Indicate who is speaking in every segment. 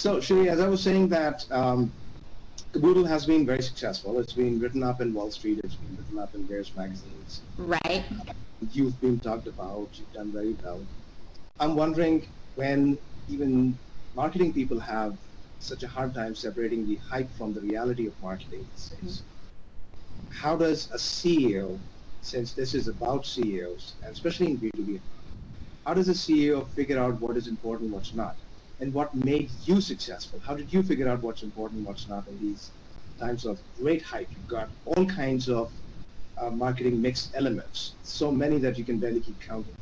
Speaker 1: So, Shri, as I was saying that Kaboodle has been very successful. It's been written up in Wall Street. It's been written up in various magazines.
Speaker 2: Right.
Speaker 1: You've been talked about. You've done very well. I'm wondering when even marketing people have such a hard time separating the hype from the reality of marketing these days. How does a CEO, since this is about CEOs, and especially in B2B, how does a CEO figure out what is important, what's not? And what made you successful? How did you figure out what's important, what's not in these times of great hype? You've got all kinds of marketing mixed elements, so many that you can barely keep counting.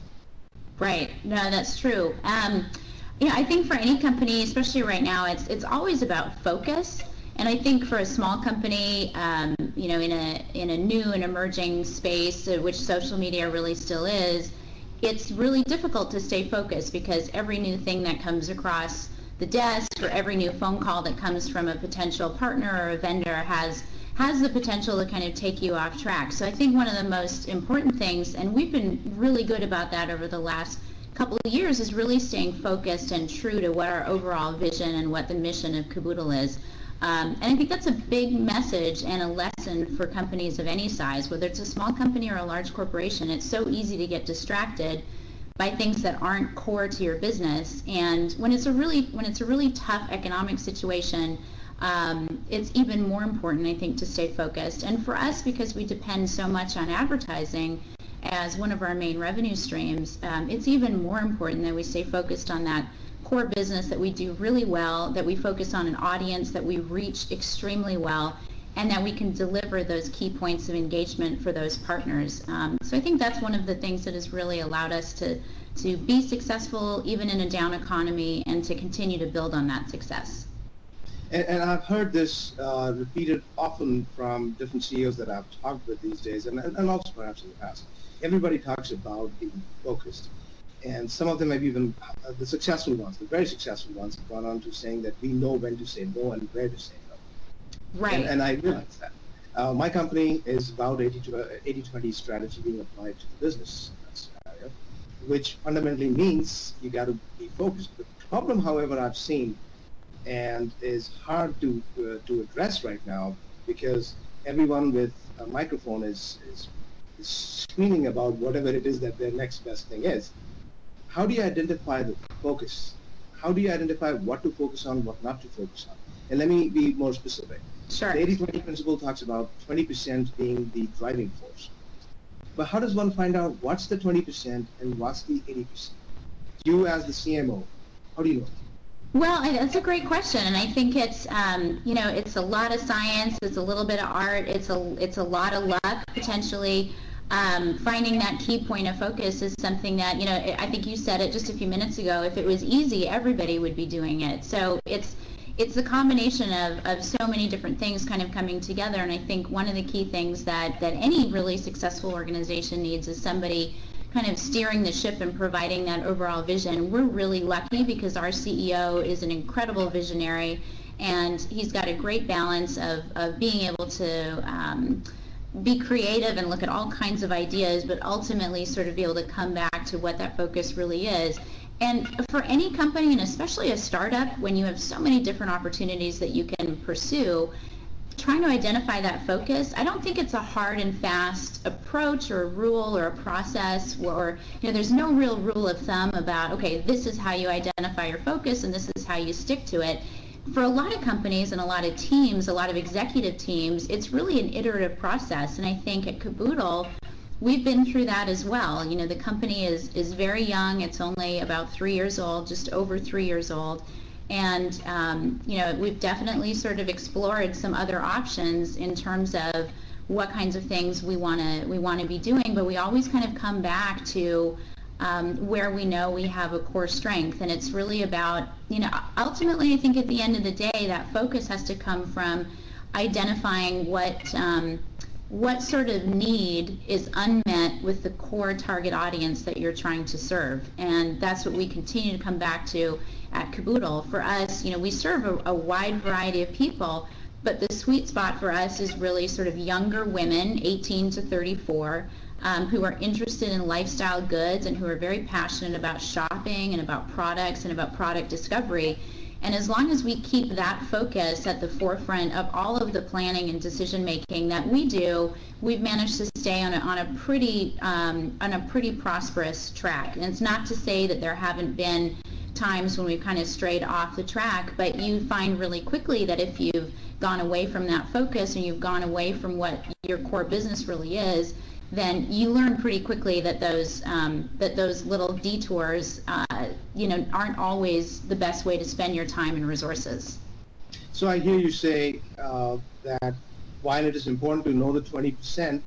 Speaker 2: Right. No, that's true. I think for any company, especially right now, it's always about focus. And I think for a small company, in a new and emerging space, which social media really still is, it's really difficult to stay focused because every new thing that comes across the desk or every new phone call that comes from a potential partner or a vendor has the potential to kind of take you off track. So I think one of the most important things, and we've been really good about that over the last couple of years, is really staying focused and true to what our overall vision and what the mission of Kaboodle is. And I think that's a big message and a lesson for companies of any size, whether it's a small company or a large corporation. It's so easy to get distracted by things that aren't core to your business. And when it's a really tough economic situation, it's even more important, I think, to stay focused. And for us, because we depend so much on advertising as one of our main revenue streams, it's even more important that we stay focused on that core business that we do really well, that we focus on an audience that we reach extremely well, and that we can deliver those key points of engagement for those partners. So I think that's one of the things that has really allowed us to be successful even in a down economy and to continue to build on that success.
Speaker 1: And I've heard this repeated often from different CEOs that I've talked with these days, and also perhaps in the past. Everybody talks about being focused. And some of them have even, the successful ones, the very successful ones, have gone on to saying that we know when to say no and where to say no.
Speaker 2: Right.
Speaker 1: And I realize that. My company is about 80-20 strategy being applied to the business scenario, which fundamentally means you got to be focused. The problem, however, I've seen, and is hard to address right now, because everyone with a microphone is screaming about whatever it is that their next best thing is. How do you identify the focus? How do you identify what to focus on, what not to focus on? And let me be more specific.
Speaker 2: Sure.
Speaker 1: The 80-20 principle talks about 20% being the driving force. But how does one find out what's the 20% and what's the 80%? You as the CMO, how do you know?
Speaker 2: Well, that's a great question, and I think it's it's a lot of science, it's a little bit of art, it's a lot of luck potentially. Finding that key point of focus is something that, I think you said it just a few minutes ago, if it was easy, everybody would be doing it. So it's a combination of so many different things kind of coming together, and I think one of the key things that any really successful organization needs is somebody kind of steering the ship and providing that overall vision. We're really lucky because our CEO is an incredible visionary, and he's got a great balance of being able to be creative and look at all kinds of ideas, but ultimately sort of be able to come back to what that focus really is. And for any company, and especially a startup, when you have so many different opportunities that you can pursue, trying to identify that focus, I don't think it's a hard and fast approach or a rule or a process, or there's no real rule of thumb about, okay, this is how you identify your focus and this is how you stick to it. For a lot of companies and a lot of teams, a lot of executive teams, it's really an iterative process. And I think at Kaboodle, we've been through that as well. The company is very young. It's only about 3 years old, just over 3 years old. And, we've definitely sort of explored some other options in terms of what kinds of things we want to be doing. But we always kind of come back to where we know we have a core strength, and it's really about, ultimately I think at the end of the day that focus has to come from identifying what sort of need is unmet with the core target audience that you're trying to serve, and that's what we continue to come back to at Kaboodle. For us, we serve a wide variety of people, but the sweet spot for us is really sort of younger women, 18 to 34, who are interested in lifestyle goods and who are very passionate about shopping and about products and about product discovery. And as long as we keep that focus at the forefront of all of the planning and decision making that we do, we've managed to stay on a pretty prosperous track. And it's not to say that there haven't been times when we've kind of strayed off the track, but you find really quickly that if you've gone away from that focus and you've gone away from what your core business really is, then you learn pretty quickly that those little detours, aren't always the best way to spend your time and resources.
Speaker 1: So I hear you say that while it is important to know the 20%,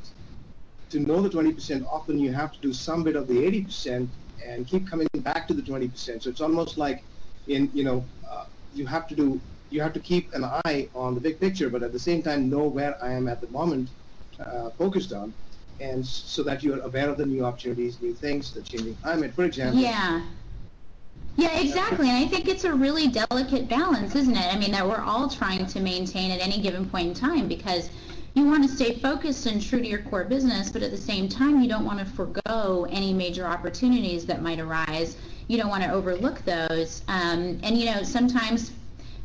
Speaker 1: often you have to do some bit of the 80% and keep coming back to the 20%. So it's almost like you have to keep an eye on the big picture, but at the same time know where I am at the moment focused on, and so that you're aware of the new opportunities, new things, the changing climate, for example.
Speaker 2: Yeah, exactly. And I think it's a really delicate balance, isn't it? I mean, that we're all trying to maintain at any given point in time, because you want to stay focused and true to your core business, but at the same time, you don't want to forgo any major opportunities that might arise. You don't want to overlook those. Sometimes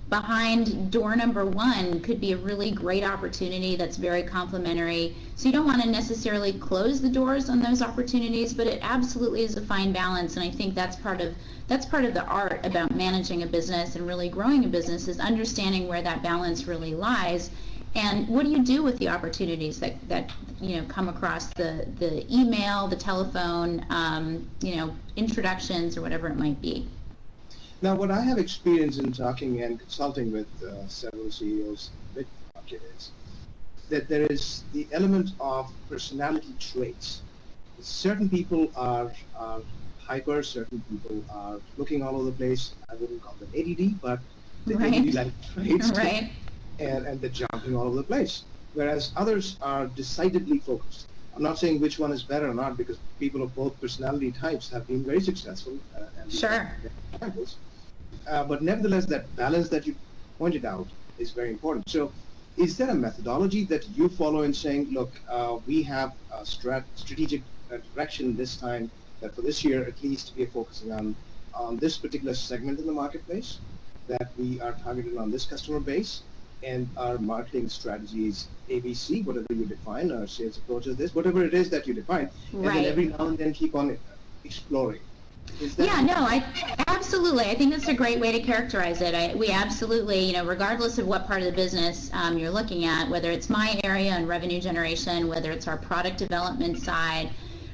Speaker 2: behind door number one could be a really great opportunity that's very complementary. So you don't want to necessarily close the doors on those opportunities, but it absolutely is a fine balance. And I think that's part of the art about managing a business and really growing a business, is understanding where that balance really lies. And what do you do with the opportunities that come across the email, the telephone, introductions, or whatever it might be.
Speaker 1: Now, what I have experienced in talking and consulting with several CEOs in the market is that there is the element of personality traits. Certain people are hyper, certain people are looking all over the place. I wouldn't call them ADD, but they
Speaker 2: Right.
Speaker 1: like traits.
Speaker 2: Right.
Speaker 1: And they're jumping all over the place. Whereas others are decidedly focused. I'm not saying which one is better or not, because people of both personality types have been very successful. And
Speaker 2: Sure.
Speaker 1: examples. But nevertheless, that balance that you pointed out is very important. So is there a methodology that you follow in saying, look, we have a strategic direction this time, that for this year at least we are focusing on this particular segment in the marketplace, that we are targeted on this customer base, and our marketing strategies ABC, whatever you define, our sales approach is this, whatever it is that you define, and then every now and then keep on exploring.
Speaker 2: Yeah, no, absolutely. I think that's a great way to characterize it. We absolutely, regardless of what part of the business you're looking at, whether it's my area and revenue generation, whether it's our product development side,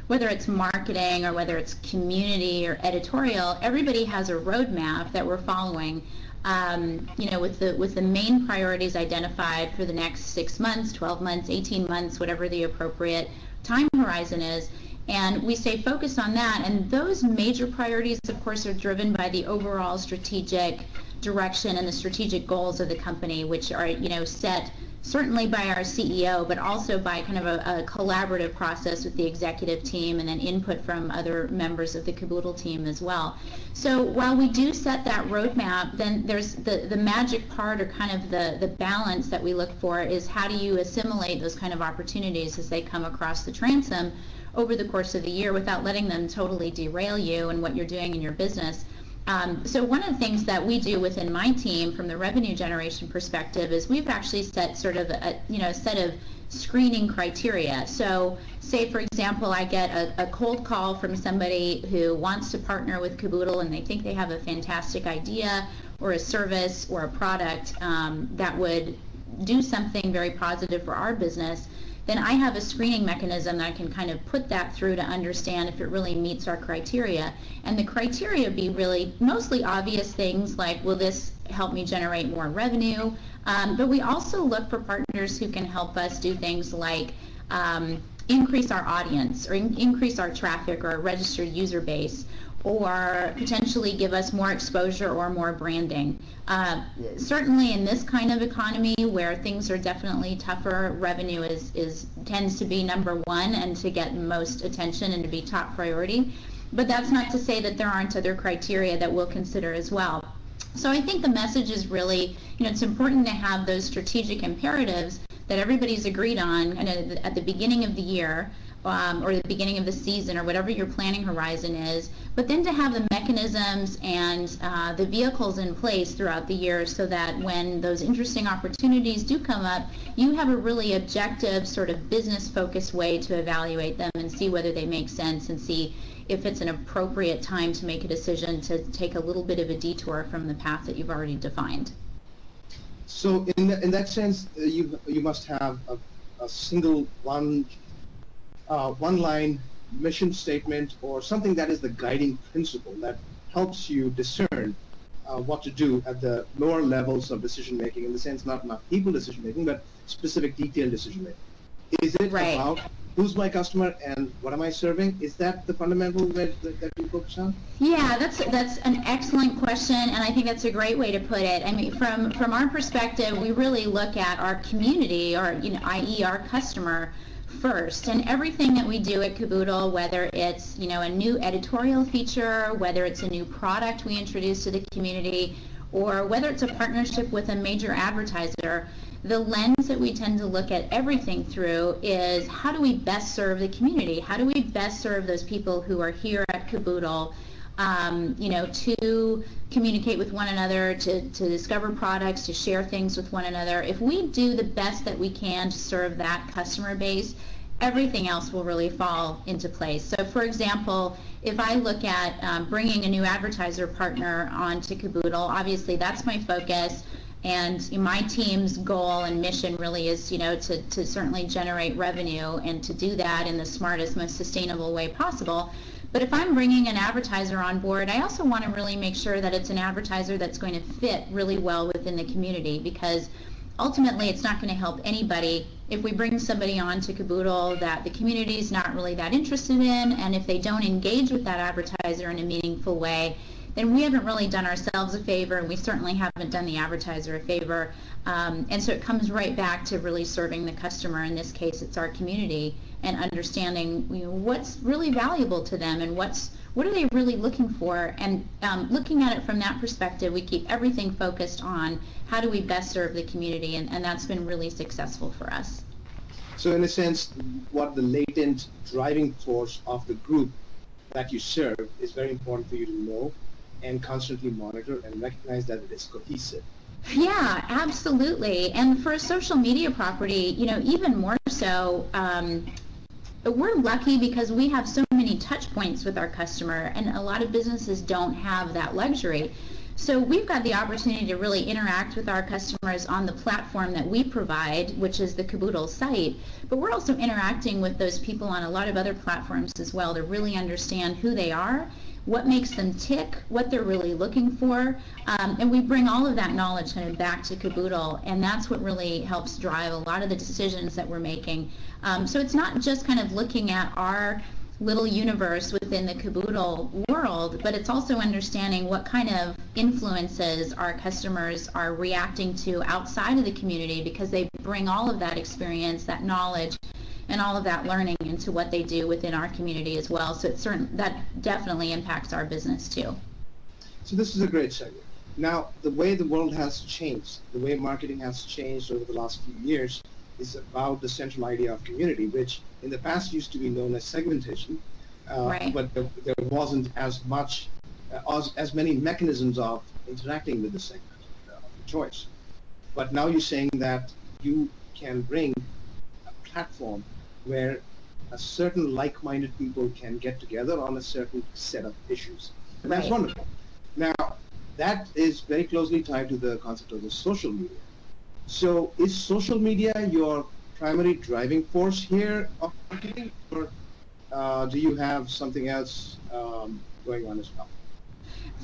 Speaker 2: whether it's marketing, or whether it's community or editorial, everybody has a roadmap that we're following. With the main priorities identified for the next 6 months, 12 months, 18 months, whatever the appropriate time horizon is. And we stay focused on that. And those major priorities, of course, are driven by the overall strategic direction and the strategic goals of the company, which are, set certainly by our CEO, but also by kind of a collaborative process with the executive team, and then input from other members of the Kaboodle team as well. So while we do set that roadmap, then there's the magic part, or kind of the balance that we look for, is how do you assimilate those kind of opportunities as they come across the transom over the course of the year without letting them totally derail you and what you're doing in your business. So one of the things that we do within my team from the revenue generation perspective is we've actually set sort of a set of screening criteria. So say, for example, I get a cold call from somebody who wants to partner with Kaboodle, and they think they have a fantastic idea or a service or a product that would do something very positive for our business. Then I have a screening mechanism that I can kind of put that through to understand if it really meets our criteria. And the criteria be really mostly obvious things like, will this help me generate more revenue? But we also look for partners who can help us do things like increase our audience, or increase our traffic, or our registered user base, or potentially give us more exposure or more branding. Certainly in this kind of economy where things are definitely tougher, revenue tends to be number one and to get most attention and to be top priority. But that's not to say that there aren't other criteria that we'll consider as well. So I think the message is really, it's important to have those strategic imperatives that everybody's agreed on at the beginning of the year. or the beginning of the season or whatever your planning horizon is, but then to have the mechanisms and the vehicles in place throughout the year so that when those interesting opportunities do come up, you have a really objective sort of business focused way to evaluate them and see whether they make sense and see if it's an appropriate time to make a decision to take a little bit of a detour from the path that you've already defined.
Speaker 1: So in that sense, you must have a single one line mission statement or something that is the guiding principle that helps you discern what to do at the lower levels of decision making, in the sense not people decision making, but specific detailed decision making. Is it
Speaker 2: Right.
Speaker 1: about who's my customer and what am I serving? Is that the fundamental that you focus on?
Speaker 2: Yeah, that's an excellent question, and I think that's a great way to put it. I mean, from our perspective, we really look at our community, or i.e., our customer first, and everything that we do at Kaboodle, whether it's a new editorial feature, whether it's a new product we introduce to the community, or whether it's a partnership with a major advertiser, the lens that we tend to look at everything through is how do we best serve the community? How do we best serve those people who are here at Kaboodle, to communicate with one another, to discover products, to share things with one another. If we do the best that we can to serve that customer base, everything else will really fall into place. So for example, if I look at bringing a new advertiser partner onto Kaboodle, obviously that's my focus. And my team's goal and mission really is, to certainly generate revenue and to do that in the smartest, most sustainable way possible. But if I'm bringing an advertiser on board, I also want to really make sure that it's an advertiser that's going to fit really well within the community, because ultimately it's not going to help anybody if we bring somebody on to Kaboodle that the community is not really that interested in, and if they don't engage with that advertiser in a meaningful way, then we haven't really done ourselves a favor, and we certainly haven't done the advertiser a favor. And so it comes right back to really serving the customer. In this case, it's our community, and understanding what's really valuable to them and what are they really looking for. And looking at it from that perspective, we keep everything focused on how do we best serve the community, and that's been really successful for us.
Speaker 1: So in a sense, what the latent driving force of the group that you serve is very important for you to know and constantly monitor and recognize that it is cohesive.
Speaker 2: Yeah, absolutely. And for a social media property, even more so, we're lucky because we have so many touch points with our customer, and a lot of businesses don't have that luxury. So we've got the opportunity to really interact with our customers on the platform that we provide, which is the Kaboodle site, but we're also interacting with those people on a lot of other platforms as well to really understand who they are, what makes them tick, what they're really looking for, and we bring all of that knowledge kind of back to Kaboodle, and that's what really helps drive a lot of the decisions that we're making. So it's not just kind of looking at our little universe within the Kaboodle world, but it's also understanding what kind of influences our customers are reacting to outside of the community, because they bring all of that experience, that knowledge, and all of that learning into what they do within our community as well. So it's that definitely impacts our business too.
Speaker 1: So this is a great segue. Now, the way the world has changed, the way marketing has changed over the last few years, is about the central idea of community, which in the past used to be known as segmentation,
Speaker 2: Right.
Speaker 1: but there wasn't as many mechanisms of interacting with the segment of choice. But now you're saying that you can bring a platform where a certain like-minded people can get together on a certain set of issues. And that's
Speaker 2: Right.
Speaker 1: wonderful. Now, that is very closely tied to the concept of the social media. So is social media your primary driving force here of marketing, or do you have something else going on as well?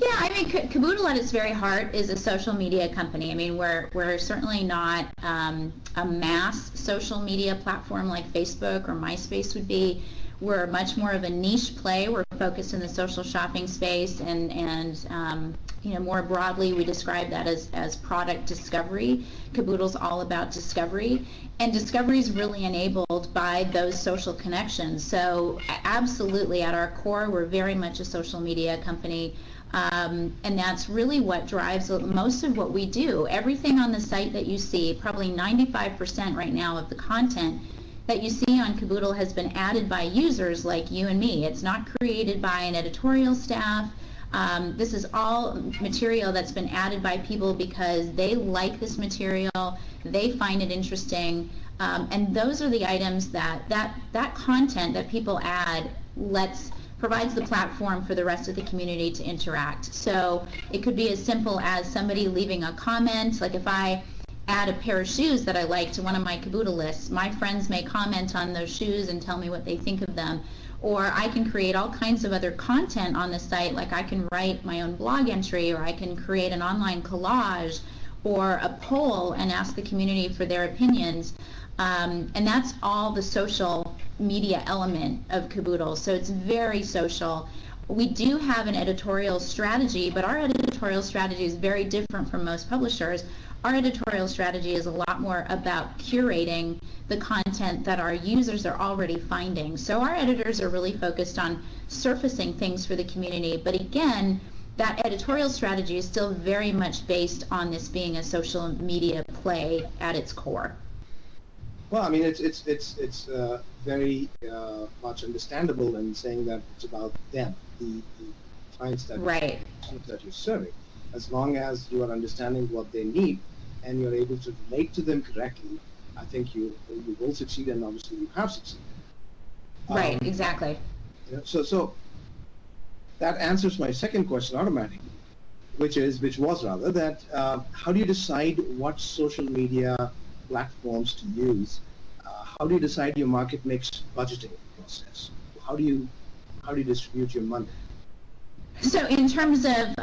Speaker 2: Yeah, I mean, Kaboodle at its very heart is a social media company. I mean, we're certainly not a mass social media platform like Facebook or MySpace would be. We're much more of a niche play. We're focused in the social shopping space, and more broadly, we describe that as product discovery. Kaboodle's all about discovery, and discovery is really enabled by those social connections. So absolutely, at our core, we're very much a social media company. And that's really what drives most of what we do. Everything on the site that you see, probably 95% right now of the content, that you see on Kaboodle has been added by users like you and me. It's not created by an editorial staff. This is all material that's been added by people because they like this material, they find it interesting, and those are the items that content that people add provides the platform for the rest of the community to interact. So it could be as simple as somebody leaving a comment, like if I add a pair of shoes that I like to one of my Kaboodle lists, my friends may comment on those shoes and tell me what they think of them. Or I can create all kinds of other content on the site, like I can write my own blog entry, or I can create an online collage or a poll and ask the community for their opinions. And that's all the social media element of Kaboodle. So it's very social. We do have an editorial strategy, but our editorial strategy is very different from most publishers. Our editorial strategy is a lot more about curating the content that our users are already finding. So our editors are really focused on surfacing things for the community, but again, that editorial strategy is still very much based on this being a social media play at its core.
Speaker 1: Well, I mean, it's very much understandable in saying that it's about them, the clients that
Speaker 2: right.
Speaker 1: that you're serving. As long as you are understanding what they need and you're able to relate to them correctly, I think you will succeed, and obviously you have succeeded.
Speaker 2: Right, exactly.
Speaker 1: You know, so that answers my second question automatically, which was that how do you decide what social media platforms to use? How do you decide your market mix budgeting process? How do you distribute your money?
Speaker 2: So in terms of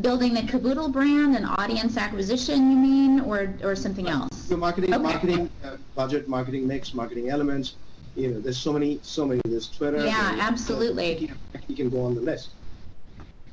Speaker 2: building the Kaboodle brand and audience acquisition, you mean, or something else?
Speaker 1: Your marketing,
Speaker 2: okay.
Speaker 1: marketing budget, marketing mix, marketing elements. You know, there's so many. There's Twitter.
Speaker 2: Yeah, absolutely.
Speaker 1: You can go on the list.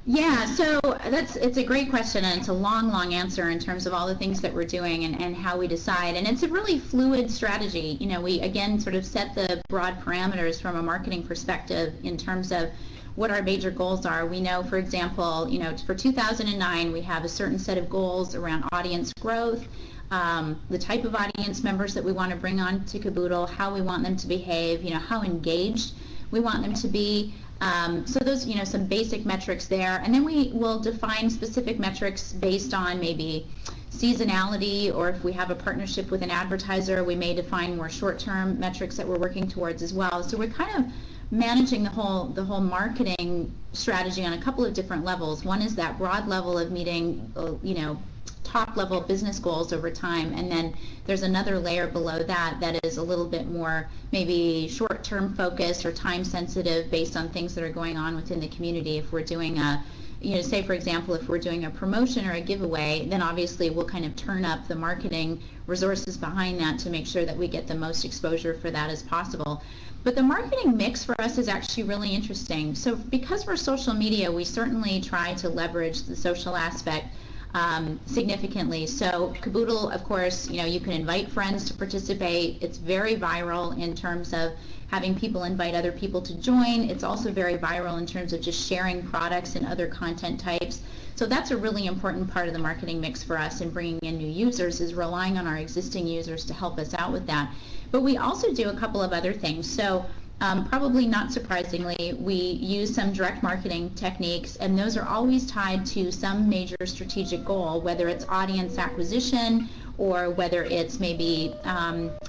Speaker 2: Yeah, so it's a great question, and it's a long answer in terms of all the things that we're doing and how we decide. And it's a really fluid strategy. You know, we again sort of set the broad parameters from a marketing perspective in terms of what our major goals are. We know, for example, you know, for 2009, we have a certain set of goals around audience growth, the type of audience members that we want to bring on to Kaboodle, how we want them to behave, you know, how engaged we want them to be. So those, you know, some basic metrics there. And then we will define specific metrics based on maybe seasonality, or if we have a partnership with an advertiser, we may define more short-term metrics that we're working towards as well. So we're kind of managing the whole marketing strategy on a couple of different levels. One is that broad level of meeting, you know, top level business goals over time, and then there's another layer below that is a little bit more maybe short-term focused or time sensitive based on things that are going on within the community. If we're doing a, you know, say for example, if we're doing a promotion or a giveaway, then obviously we'll kind of turn up the marketing resources behind that to make sure that we get the most exposure for that as possible. But the marketing mix for us is actually really interesting. So because we're social media, we certainly try to leverage the social aspect significantly. So Kaboodle, of course, you know, you can invite friends to participate. It's very viral in terms of having people invite other people to join. It's also very viral in terms of just sharing products and other content types. So that's a really important part of the marketing mix for us in bringing in new users, is relying on our existing users to help us out with that. But we also do a couple of other things. So probably not surprisingly, we use some direct marketing techniques, and those are always tied to some major strategic goal, whether it's audience acquisition or whether it's maybe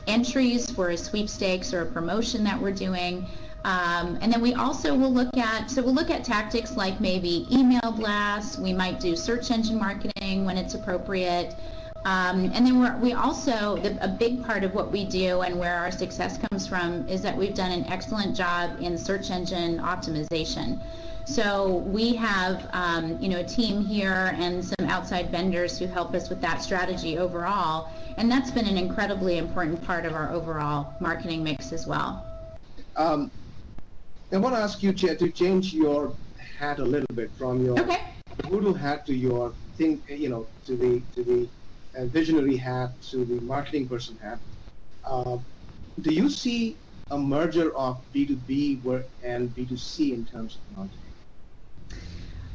Speaker 2: entries for a sweepstakes or a promotion that we're doing. And then we also will look at tactics like maybe email blasts. We might do search engine marketing when it's appropriate. And then we also, a big part of what we do and where our success comes from is that we've done an excellent job in search engine optimization. So we have, you know, a team here and some outside vendors who help us with that strategy overall, and that's been an incredibly important part of our overall marketing mix as well.
Speaker 1: I want to ask you to change your hat a little bit from your Kaboodle hat to your thing, you know, to the visionary hat, to the marketing person hat. Do you see a merger of B2B and B2C in terms of marketing?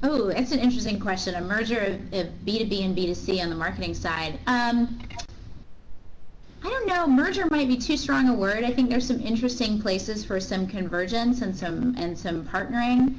Speaker 2: Oh, that's an interesting question. A merger of B2B and B2C on the marketing side. I don't know, merger might be too strong a word. I think there's some interesting places for some convergence and some partnering.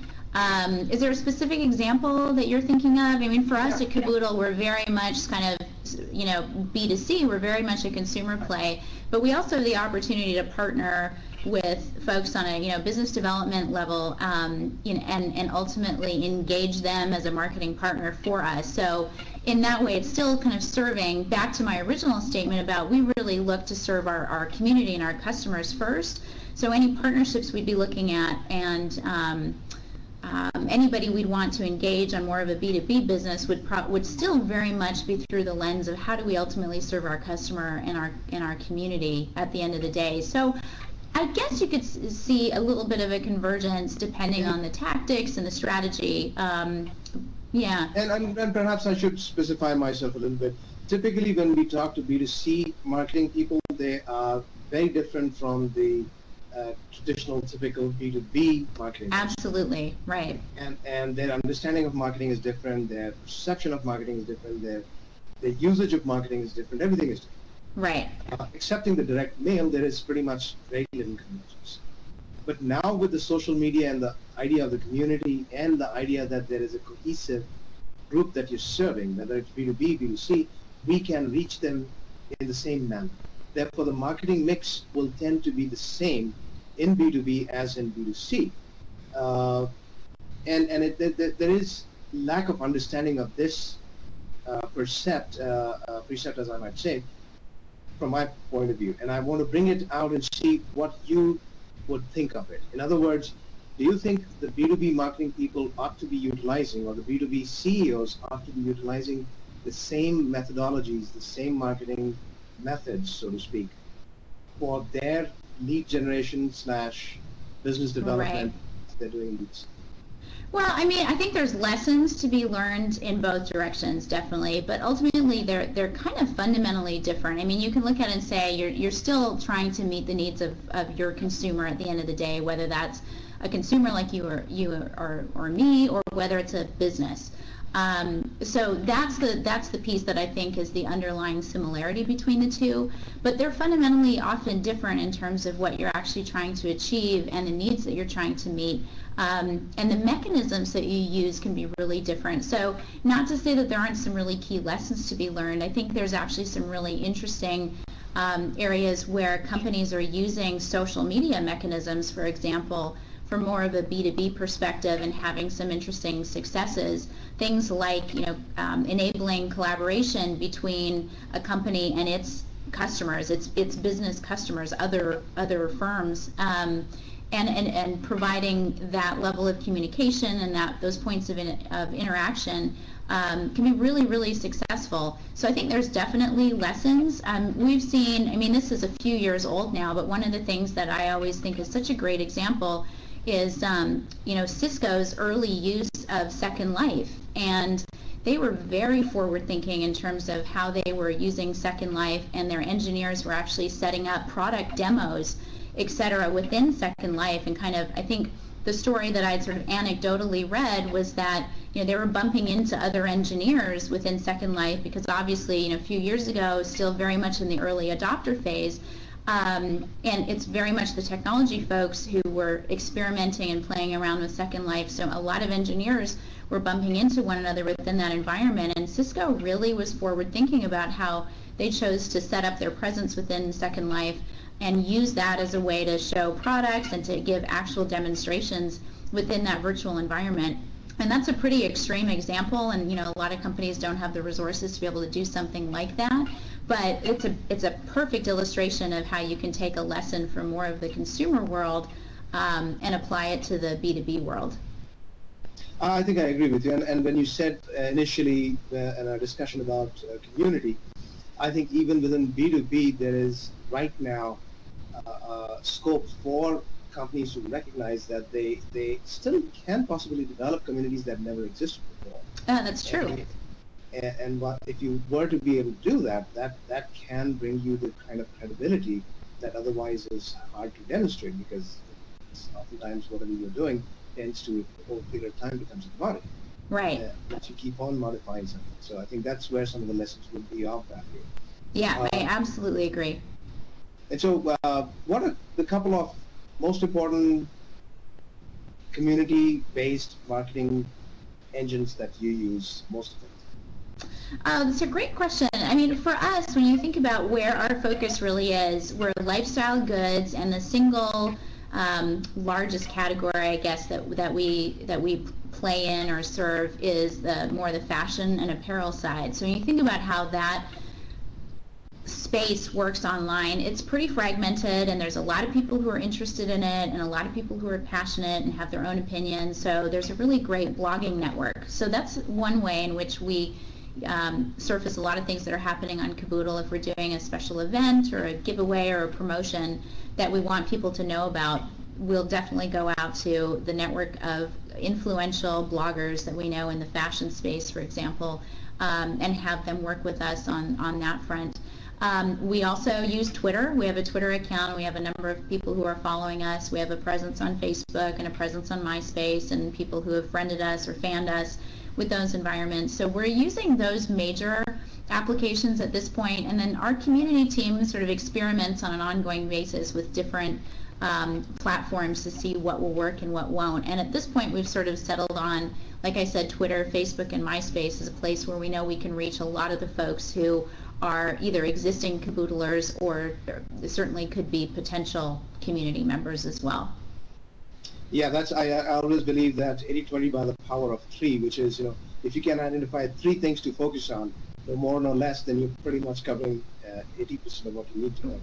Speaker 2: Is there a specific example that you're thinking of? I mean, for us at Kaboodle, we're very much kind of, B2C. We're very much a consumer play, but we also have the opportunity to partner with folks on a, business development level, and ultimately engage them as a marketing partner for us. So in that way, it's still kind of serving, back to my original statement about we really look to serve our community and our customers first. So any partnerships we'd be looking at, and anybody we'd want to engage on more of a B2B business would still very much be through the lens of how do we ultimately serve our customer and our community at the end of the day. So I guess you could see a little bit of a convergence depending on the tactics and the strategy. Yeah.
Speaker 1: And perhaps I should specify myself a little bit. Typically, when we talk to B2C marketing people, they are very different from the traditional, typical B2B marketing.
Speaker 2: Absolutely, right.
Speaker 1: And their understanding of marketing is different, their perception of marketing is different, their usage of marketing is different, everything is different.
Speaker 2: Right.
Speaker 1: Excepting the direct mail, there is pretty much very little convergence. But now with the social media and the idea of the community and the idea that there is a cohesive group that you're serving, whether it's B2B, B2C, we can reach them in the same manner. Therefore, the marketing mix will tend to be the same in B2B as in B2C. There is lack of understanding of this precept, as I might say, from my point of view. And I want to bring it out and see what you would think of it. In other words, do you think the B2B marketing people ought to be utilizing, or the B2B CEOs ought to be utilizing the same methodologies, the same marketing methods, so to speak, for their lead generation / business development they're doing these?
Speaker 2: Well, I mean, I think there's lessons to be learned in both directions, definitely, but ultimately they're kind of fundamentally different. I mean, you can look at it and say you're still trying to meet the needs of your consumer at the end of the day, whether that's a consumer like you or me, or whether it's a business. So that's the piece that I think is the underlying similarity between the two, but they're fundamentally often different in terms of what you're actually trying to achieve and the needs that you're trying to meet. And the mechanisms that you use can be really different. So not to say that there aren't some really key lessons to be learned. I think there's actually some really interesting areas where companies are using social media mechanisms, for example, for more of a B2B perspective and having some interesting successes. Things like, enabling collaboration between a company and its customers, its business customers, other firms, and providing that level of communication and those points of interaction can be really, really successful. So I think there's definitely lessons. We've seen, I mean, this is a few years old now, but one of the things that I always think is such a great example is, Cisco's early use of Second Life. And they were very forward thinking in terms of how they were using Second Life, and their engineers were actually setting up product demos, etc., within Second Life. And kind of, I think the story that I'd sort of anecdotally read was that they were bumping into other engineers within Second Life, because obviously a few years ago, still very much in the early adopter phase, and it's very much the technology folks who were experimenting and playing around with Second Life. So a lot of engineers were bumping into one another within that environment, and Cisco really was forward thinking about how they chose to set up their presence within Second Life and use that as a way to show products and to give actual demonstrations within that virtual environment. And that's a pretty extreme example, and a lot of companies don't have the resources to be able to do something like that. But it's a perfect illustration of how you can take a lesson from more of the consumer world and apply it to the B2B world.
Speaker 1: I think I agree with you. And when you said initially in our discussion about community, I think even within B2B, there is right now scope for companies to recognize that they still can possibly develop communities that never existed before.
Speaker 2: That's true.
Speaker 1: And if you were to be able to do that can bring you the kind of credibility that otherwise is hard to demonstrate, because oftentimes whatever you're doing tends to, over a period of time, becomes a commodity.
Speaker 2: Right.
Speaker 1: But you keep on modifying something. So I think that's where some of the lessons would be of value.
Speaker 2: Yeah, I absolutely agree.
Speaker 1: And so, what are the couple of most important community-based marketing engines that you use most of the time?
Speaker 2: It's a great question. I mean, for us, when you think about where our focus really is, we're lifestyle goods, and the single largest category, I guess, that we play in or serve is the fashion and apparel side. So when you think about how that space works online, it's pretty fragmented, and there's a lot of people who are interested in it and a lot of people who are passionate and have their own opinions. So there's a really great blogging network. So that's one way in which we surface a lot of things that are happening on Kaboodle. If we're doing a special event or a giveaway or a promotion that we want people to know about, we'll definitely go out to the network of influential bloggers that we know in the fashion space, for example, and have them work with us on that front. We also use Twitter. We have a Twitter account, and we have a number of people who are following us. We have a presence on Facebook and a presence on MySpace, and people who have friended us or fanned us with those environments. So we're using those major applications at this point, and then our community team sort of experiments on an ongoing basis with different platforms to see what will work and what won't. And at this point, we've sort of settled on, like I said, Twitter, Facebook, and MySpace is a place where we know we can reach a lot of the folks who are either existing Kaboodlers or certainly could be potential community members as well.
Speaker 1: Yeah, I always believe that 80-20 by the power of three, which is, if you can identify three things to focus on, no more, no less, then you're pretty much covering 80% of what you need to cover.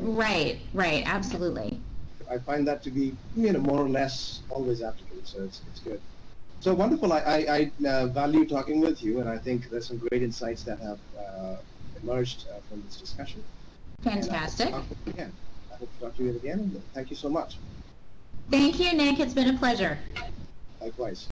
Speaker 2: Right, absolutely.
Speaker 1: I find that to be, more or less always applicable, so it's good. So wonderful. I value talking with you, and I think there's some great insights that have emerged from this discussion.
Speaker 2: Fantastic.
Speaker 1: And I hope to talk to you again. Thank you so much.
Speaker 2: Thank you, Nick. It's been a pleasure.
Speaker 1: Likewise.